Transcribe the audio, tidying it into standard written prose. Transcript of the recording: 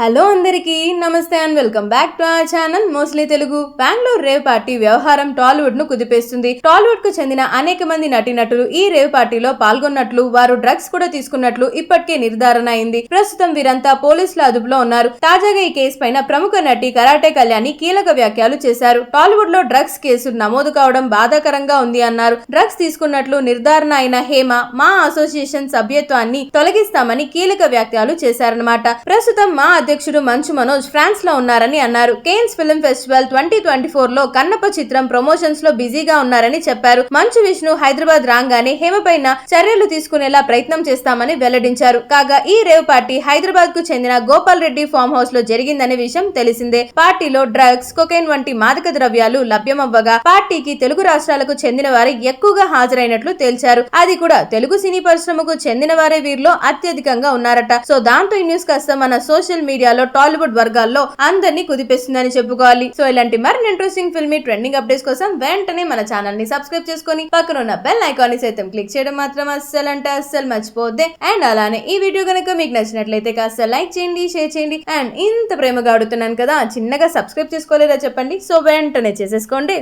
Hello అందరికీ నమస్తే and welcome back to our channel mostly Telugu. Bengaluru rave party వ్యవహారం టాలీవుడ్ ను కుదిపేస్తుంది. టాలీవుడ్ కు చెందిన అనేక మంది నటీనటులు ఈ రేవ్ పార్టీలో పాల్గొన్నట్లు, వారు డ్రగ్స్ కూడా తీసుకున్నట్లు ఇప్పటికే నిర్ధారణ అయింది. ప్రస్తుతం వీరంతా పోలీసుల అదుపులో ఉన్నారు. తాజాగా ఈ కేసు పైన ప్రముఖ నటి కరాటే కళ్యాణి కీలక వ్యాఖ్యలు చేశారు. టాలీవుడ్ లో డ్రగ్స్ కేసు నమోదు కావడం బాధాకరంగా ఉంది అన్నారు. డ్రగ్స్ తీసుకున్నట్లు నిర్ధారణ అయిన హేమ మా అసోసియేషన్ సభ్యత్వాన్ని తొలగిస్తామని కీలక వ్యాఖ్యలు చేశారన్నమాట. ప్రస్తుతం మా అధ్యక్షుడు మంచు మనోజ్ ఫ్రాన్స్ లో ఉన్నారని అన్నారు. కేన్స్ ఫిల్మ్ ఫెస్టివల్ 2024 లో కన్నప్ప చిత్రం ప్రమోషన్స్ లో బిజీగా ఉన్నారని చెప్పారు. మంచు విష్ణు హైదరాబాద్ రాగానే హేమ పైన చర్యలు తీసుకునేలా ప్రయత్నం చేస్తామని వెల్లడించారు. కాగా ఈ రేవ్ పార్టీ హైదరాబాద్ కు చెందిన గోపాల్ రెడ్డి ఫామ్ హౌస్ లో జరిగిందనే విషయం తెలిసిందే. పార్టీలో డ్రగ్స్, కొకైన్ వంటి మాదక ద్రవ్యాలు లభ్యమవ్వగా పార్టీకి తెలుగు రాష్ట్రాలకు చెందిన వారు ఎక్కువగా హాజరైనట్లు తేల్చారు. అది కూడా తెలుగు సినీ పరిశ్రమకు చెందిన వారే వీరిలో అత్యధికంగా ఉన్నారట. సో దాంతో ఈ న్యూస్ కాస్త మన సోషల్ మీడియాలో టాలీవుడ్ వర్గాల్లో అందరినీ కుదిపేస్తుందని చెప్పుకోవాలి. సో ఇలాంటి మరిన్ని ఇంట్రెస్టింగ్ ఫిల్మీ ట్రెండింగ్ అప్డేట్స్ కోసం వెంటనే మన ఛానల్ ని సబ్స్క్రైబ్ చేసుకొని పక్కన ఉన్న బెల్ ఐకాన్ ని సైతం క్లిక్ చేయడం మాత్రం అస్సలు మర్చిపోవద్దే. అండ్ అలానే ఈ వీడియో కనుక మీకు నచ్చినట్లయితే కాస్త లైక్ చేయండి, షేర్ చేయండి. అండ్ ఇంత ప్రేమగా అడుగుతున్నాను కదా, చిన్నగా సబ్స్క్రైబ్ చేసుకోలేదా చెప్పండి. సో వెంటనే చేసేసుకోండి.